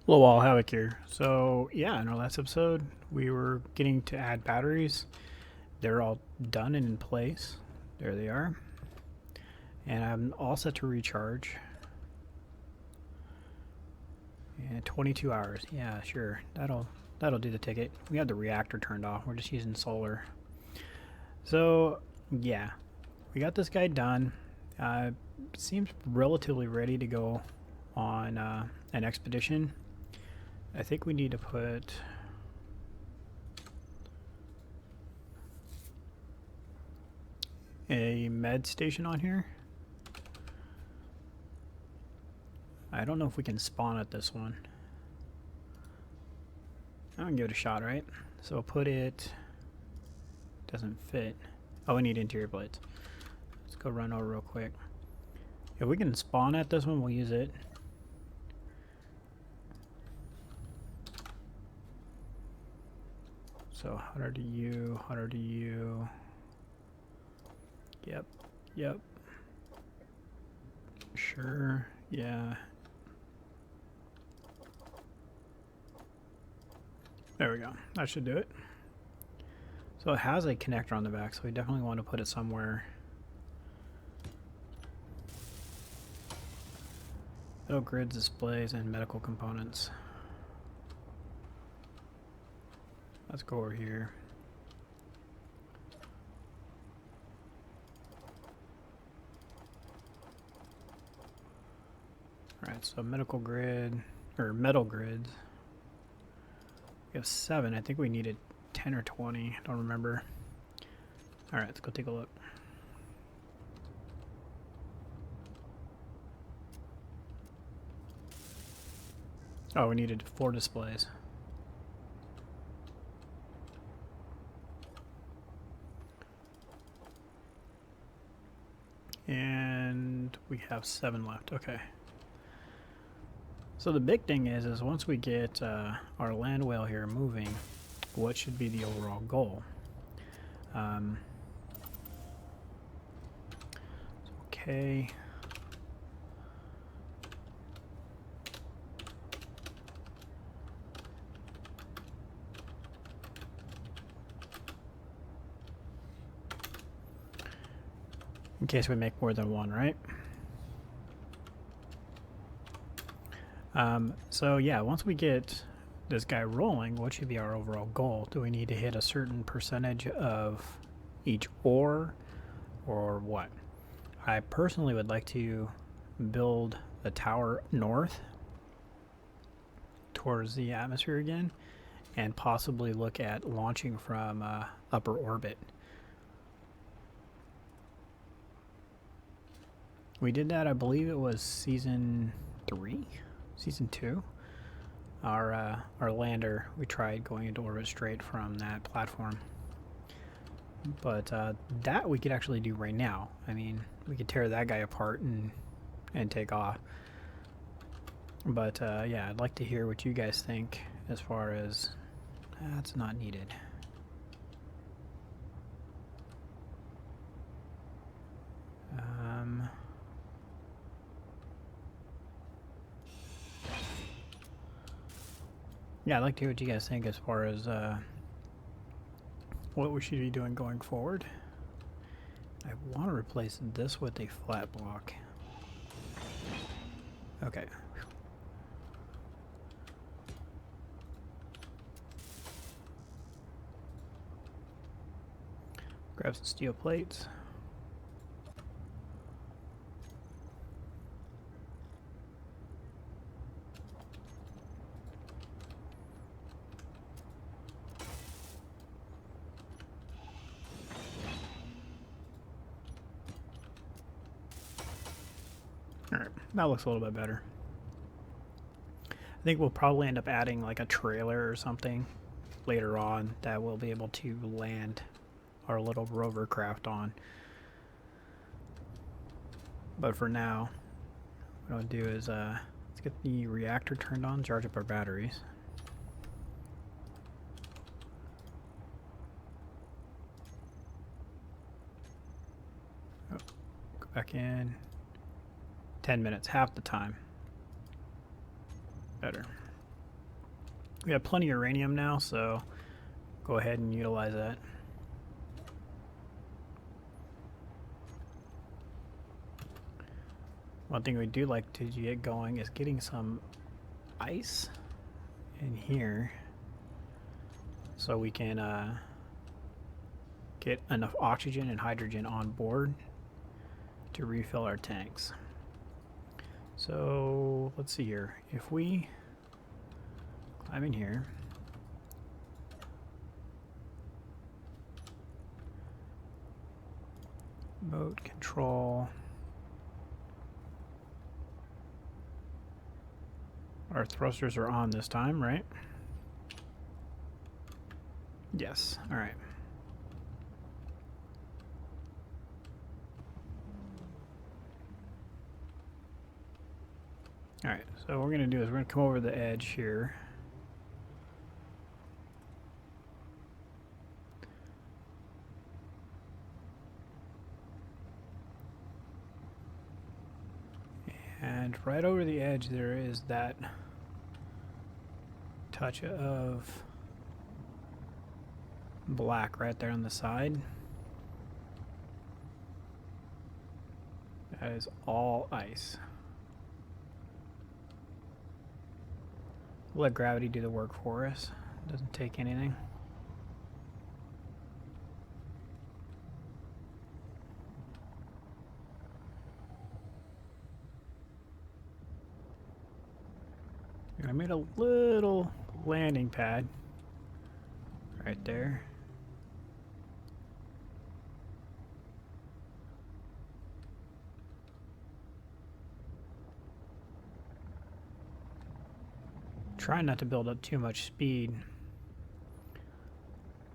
Hello all, Havoc here. So yeah, in our last episode, we were getting to add batteries. They're all done and in place. There they are. And I'm all set to recharge. And 22 hours. Yeah, sure. That'll do the ticket. We have the reactor turned off. We're just using solar. So yeah, we got this guy done. Seems relatively ready to go on an expedition. I think we need to put a med station on here. I don't know if we can spawn at this one. I'm gonna give it a shot, right? So we'll put it. Doesn't fit. Oh, we need interior plates. Let's go run over real quick. If we can spawn at this one, we'll use it. So 100 to you, 100 to you. Yep. Sure, yeah. There we go. That should do it. So it has a connector on the back, so we definitely want to put it somewhere. Metal grids, displays, and medical components. Let's go over here. Alright, so medical grid, or metal grids. We have 7. I think we needed 10 or 20. I don't remember. Alright, let's go take a look. Oh, we needed 4 displays. And we have 7 left. Okay. So the big thing is once we get our land whale here moving, what should be the overall goal? Okay. In case we make more than one, right? So yeah, once we get this guy rolling, what should be our overall goal? Do we need to hit a certain percentage of each ore, or what? I personally would like to build a tower north towards the atmosphere again, and possibly look at launching from upper orbit. We did that, I believe it was season 3, season 2. Our lander, we tried going into orbit straight from that platform. But that we could actually do right now. I mean, we could tear that guy apart and take off. But yeah, I'd like to hear what you guys think as far as that's not needed. Yeah, I'd like to hear what you guys think as far as what we should be doing going forward. I want to replace this with a flat block. Okay. Grab some steel plates. Alright, that looks a little bit better. I think we'll probably end up adding like a trailer or something later on that we'll be able to land our little rover craft on. But for now, what I'll do is let's get the reactor turned on, charge up our batteries. Oh, go back in. 10 minutes, half the time. Better. We have plenty of uranium now, so go ahead and utilize that. One thing we do like to get going is getting some ice in here so we can get enough oxygen and hydrogen on board to refill our tanks. So let's see here. If we climb in here, remote control. Our thrusters are on this time, right? Yes, all right. All right, so what we're gonna do is we're gonna come over the edge here. And right over the edge there is that touch of black right there on the side. That is all ice. We'll let gravity do the work for us. It doesn't take anything. I made a little landing pad right there. Try not to build up too much speed.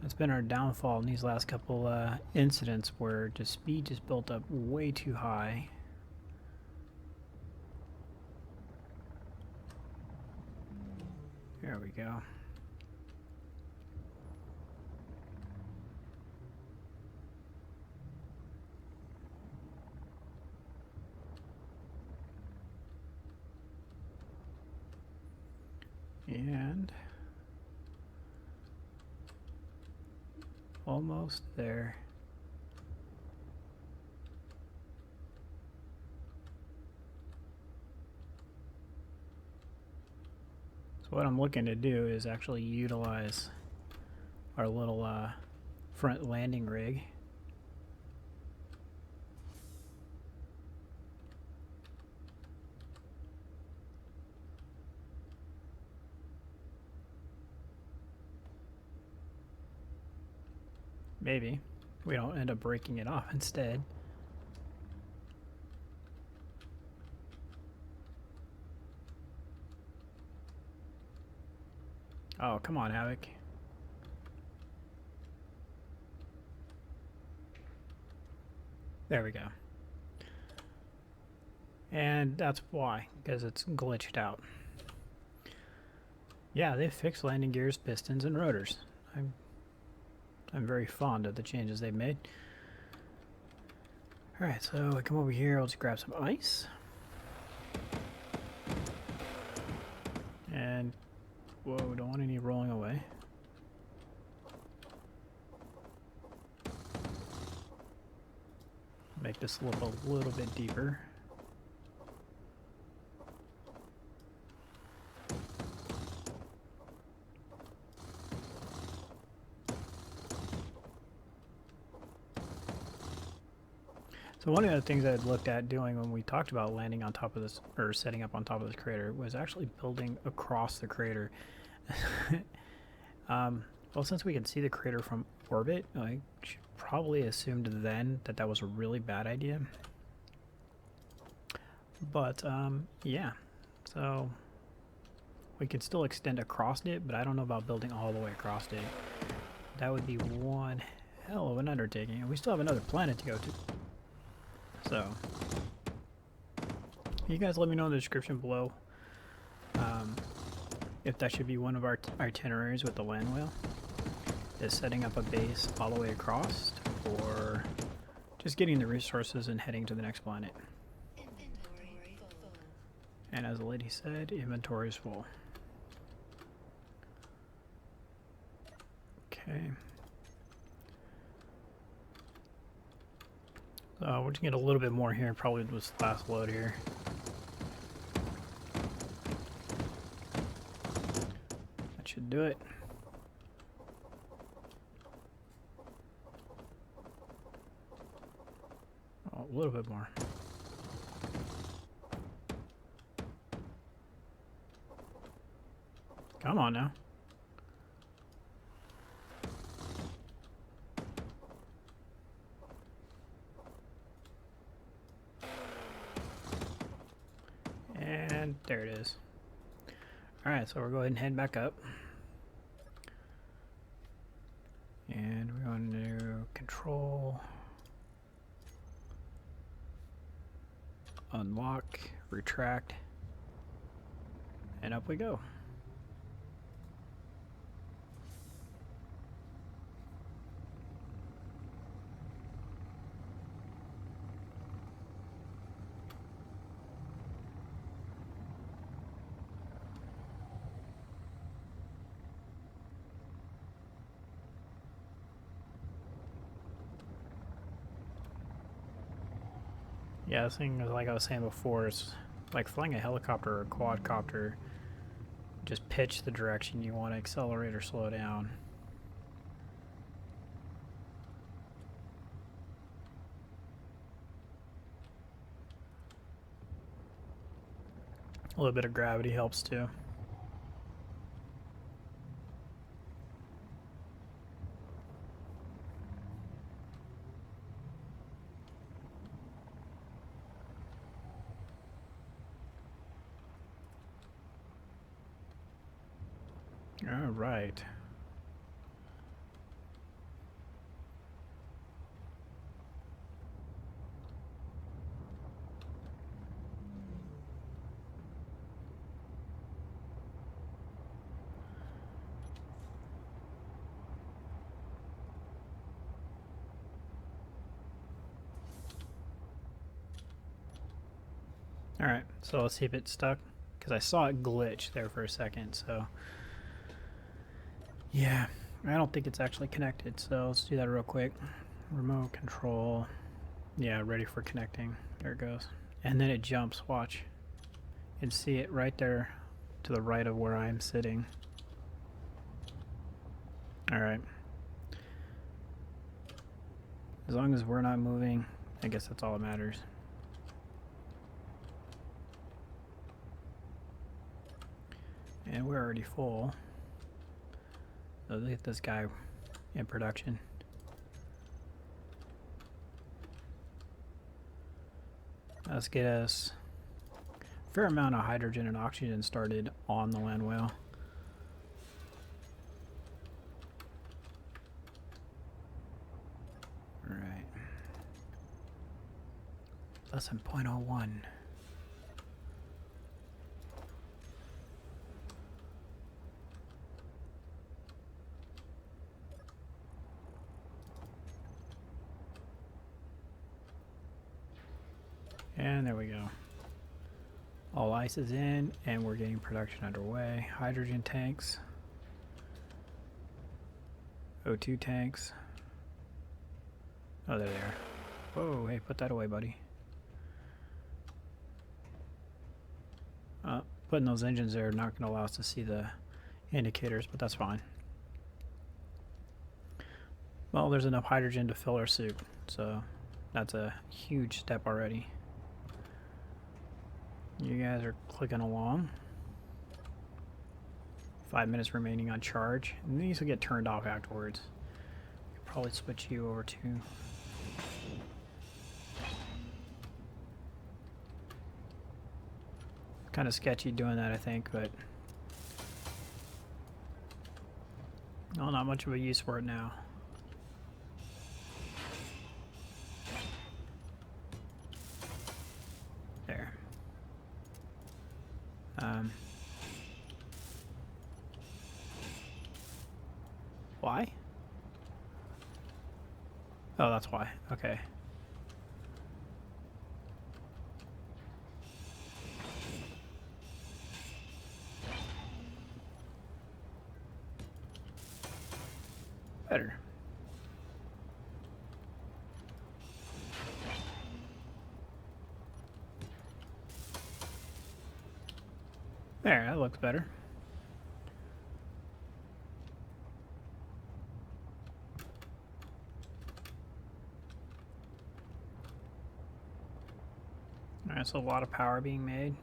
That's been our downfall in these last couple incidents where the speed just built up way too high. There we go. And almost there. So what I'm looking to do is actually utilize our little front landing rig. Maybe we don't end up breaking it off instead. Oh, come on, Havoc. There we go. And that's why, because it's glitched out. Yeah, they fixed landing gears, pistons, and rotors. I'm very fond of the changes they've made. Alright, so I come over here, I'll just grab some ice. And, whoa, don't want any rolling away. Make this slip a little bit deeper. So one of the things I had looked at doing when we talked about landing on top of this, or setting up on top of this crater, was actually building across the crater. Well, since we can see the crater from orbit, I probably assumed then that that was a really bad idea. But, yeah. So, we could still extend across it, but I don't know about building all the way across it. That would be one hell of an undertaking. And we still have another planet to go to. So, you guys let me know in the description below if that should be one of our itineraries with the land whale. Is setting up a base all the way across, or just getting the resources and heading to the next planet. And as the lady said, inventory is full. Okay. We're just get a little bit more here. Probably was the last load here. That should do it. Oh, a little bit more. Come on now. And there it is. Alright, so we're going and head back up. And we're going to control, unlock, retract, and up we go. Yeah, this thing, like I was saying before, it's like flying a helicopter or a quadcopter. Just pitch the direction you want to accelerate or slow down. A little bit of gravity helps too. All right. All right, so let's see if it's stuck, because I saw it glitch there for a second, so yeah, I don't think it's actually connected, so let's do that real quick. Remote control, yeah, ready for connecting. There it goes. And then it jumps, watch. You can see it right there to the right of where I'm sitting. All right. As long as we're not moving, I guess that's all that matters. And we're already full. So let's get this guy in production. Let's get us a fair amount of hydrogen and oxygen started on the land whale. All right. Less than 0.01. And there we go. All ice is in, and we're getting production underway. Hydrogen tanks. O2 tanks. Oh, there they are. Whoa, hey, put that away, buddy. Putting those engines there are not going to allow us to see the indicators, but that's fine. Well, there's enough hydrogen to fill our suit, so that's a huge step already. You guys are clicking along. 5 minutes remaining on charge. And these will get turned off afterwards. Could probably switch you over to... Kind of sketchy doing that, I think, but... No, not much of a use for it now. There. Why? Oh, that's why. Okay. Better. There, that looks better. Alright, so a lot of power being made.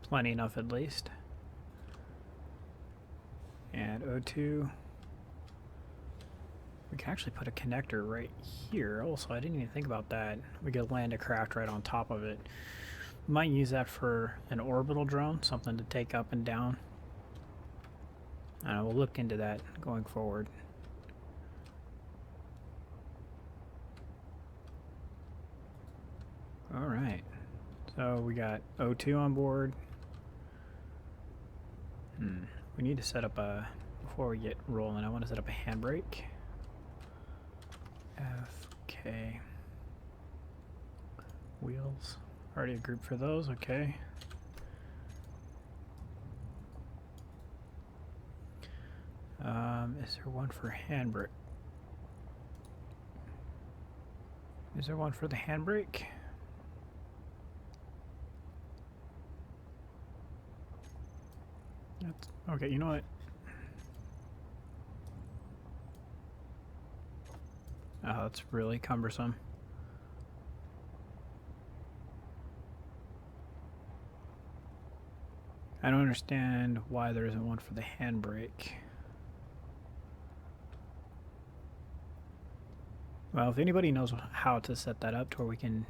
Plenty enough at least. And O2. We can actually put a connector right here. Also, I didn't even think about that. We could land a craft right on top of it. Might use that for an orbital drone, something to take up and down. We'll look into that going forward. Alright, so we got O2 on board. We need to set up a, before we get rolling, I want to set up a handbrake. FK. Wheels. Already a group for those, okay. Is there one for handbrake? Is there one for the handbrake? That's, okay, you know what? Oh, that's really cumbersome. I don't understand why there isn't one for the handbrake. Well, if anybody knows how to set that up to where we can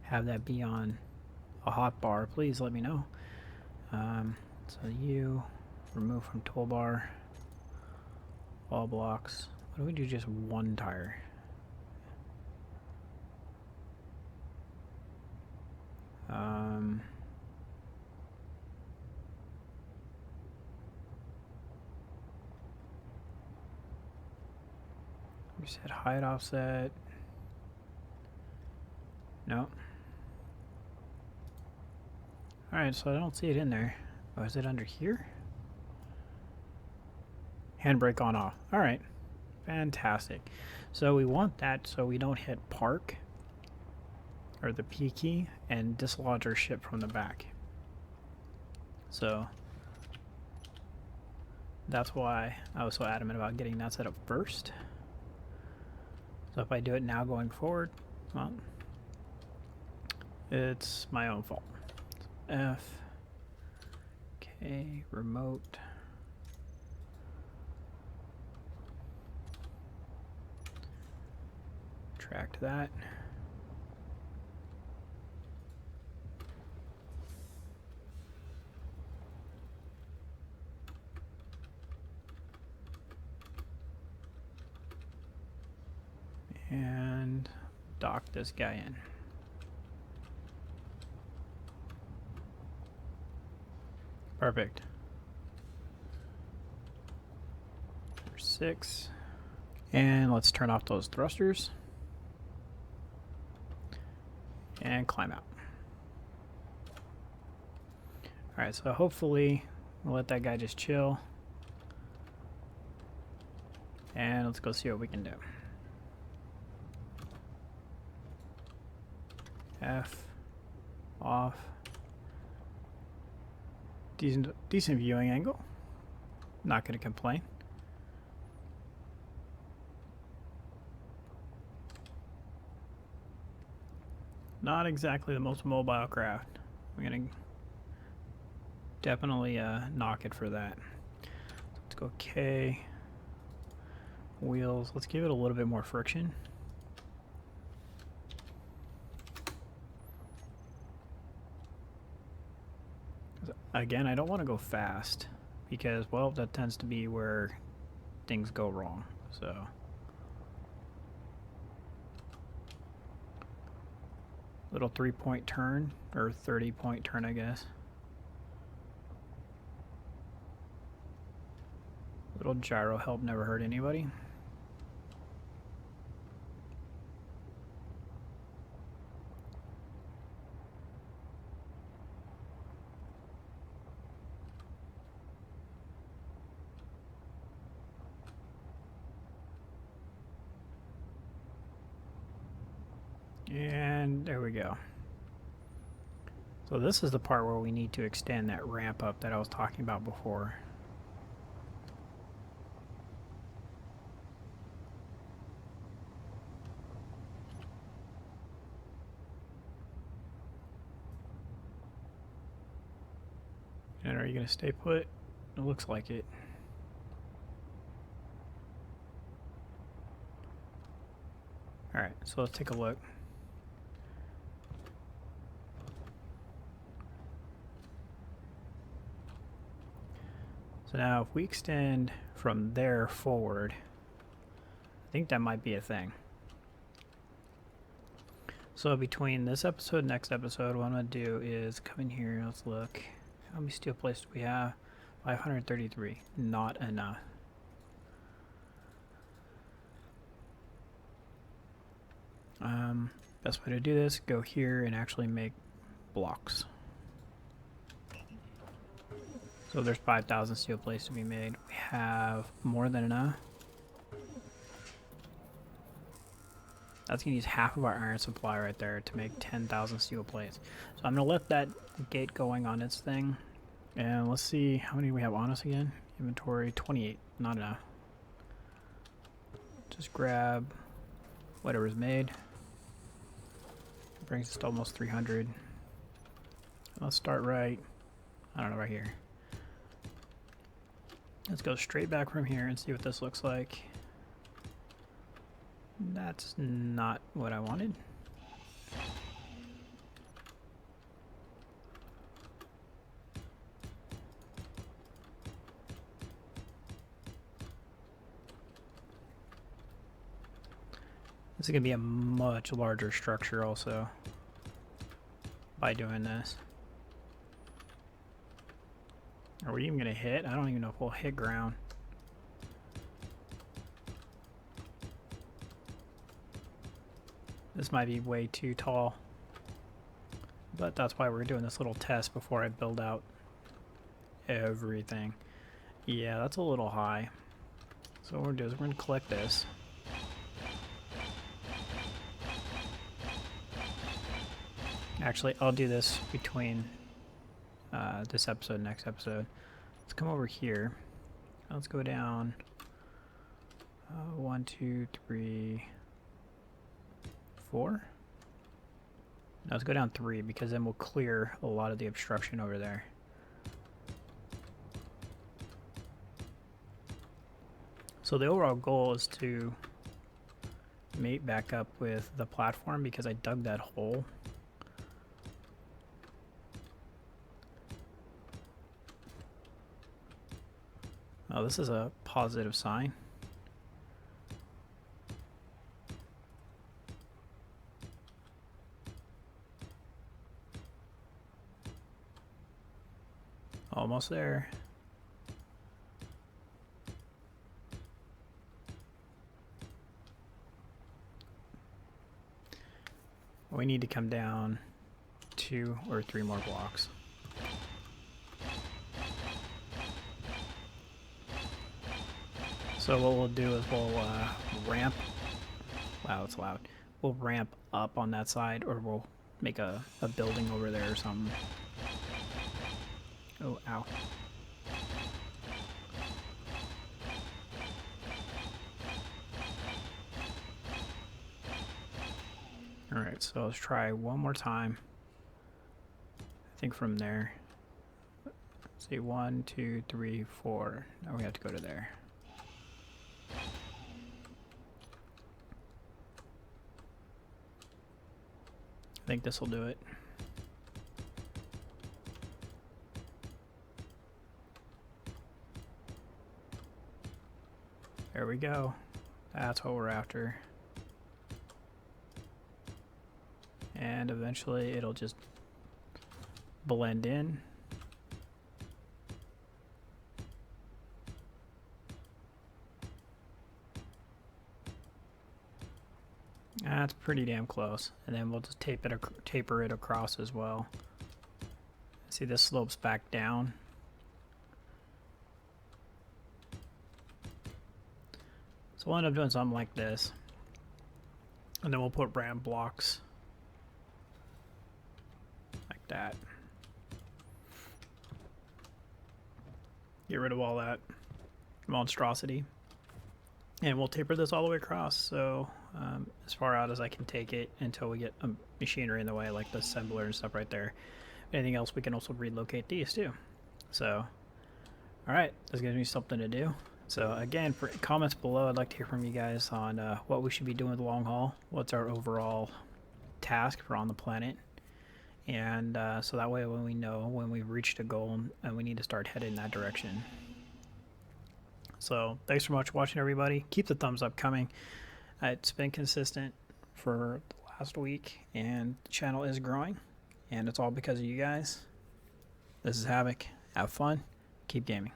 have that be on a hotbar, please let me know. So you remove from toolbar, all blocks. What do we do just one tire? We said height offset. No. Alright, so I don't see it in there. Oh, is it under here? Handbrake on off. Alright. Fantastic. So we want that so we don't hit park or the P key and dislodge our ship from the back. So that's why I was so adamant about getting that set up first. So if I do it now going forward, well, it's my own fault. F, K, remote. Track that. And dock this guy in. Perfect. Number 6. And let's turn off those thrusters. And climb out. Alright, so hopefully we'll let that guy just chill. And let's go see what we can do. F, off. Decent viewing angle. Not going to complain. Not exactly the most mobile craft. We're going to definitely knock it for that. Let's go K. Wheels. Let's give it a little bit more friction. Again, I don't want to go fast because, well, that tends to be where things go wrong. So little 3-point turn, or 30-point turn, I guess. Little gyro help never hurt anybody. And there we go. So this is the part where we need to extend that ramp up that I was talking about before. And are you going to stay put? It looks like it. Alright, so let's take a look. So now if we extend from there forward, I think that might be a thing. So between this episode and next episode, what I'm going to do is come in here, let's look. How many steel plates do we have? 533. Not enough. Best way to do this, go here and actually make blocks. So there's 5,000 steel plates to be made. We have more than enough. That's going to use half of our iron supply right there to make 10,000 steel plates. So I'm going to let that gate going on its thing. And let's see how many we have on us again. Inventory 28. Not enough. Just grab whatever's made. Brings us to almost 300. Let's start right, I don't know, right here. Let's go straight back from here and see what this looks like. That's not what I wanted. This is going to be a much larger structure also by doing this. Are we even going to hit? I don't even know if we'll hit ground. This might be way too tall. But that's why we're doing this little test before I build out everything. Yeah, that's a little high. So what we're doing is we're going to collect this. Actually, I'll do this between this episode and next episode. Let's come over here. Let's go down 1, 2, 3, 4. No, let's go down 3 because then we'll clear a lot of the obstruction over there. So the overall goal is to mate back up with the platform because I dug that hole. Oh, this is a positive sign. Almost there. We need to come down 2 or 3 more blocks. So what we'll do is we'll ramp. Wow, it's loud. We'll ramp up on that side, or we'll make a building over there or something. Oh, ow. Alright, so let's try one more time. I think from there. Let's see, 1, 2, 3, 4. Now we have to go to there. I think this will do it. There we go. That's what we're after. And eventually it'll just blend in. That's pretty damn close. And then we'll just taper it across as well. See, this slopes back down. So we'll end up doing something like this. And then we'll put ramp blocks that. Get rid of all that monstrosity. And we'll taper this all the way across, so as far out as I can take it until we get a machinery in the way, like the assembler and stuff right there. Anything else, we can also relocate these too. So, alright, this gives me something to do. So again, for comments below, I'd like to hear from you guys on what we should be doing with the long haul. What's our overall task for on the planet? And so that way when we know when we've reached a goal and we need to start heading in that direction. So thanks so much for watching, everybody. Keep the thumbs up coming. It's been consistent for the last week, and the channel is growing, and it's all because of you guys. This is Havoc. Have fun. Keep gaming.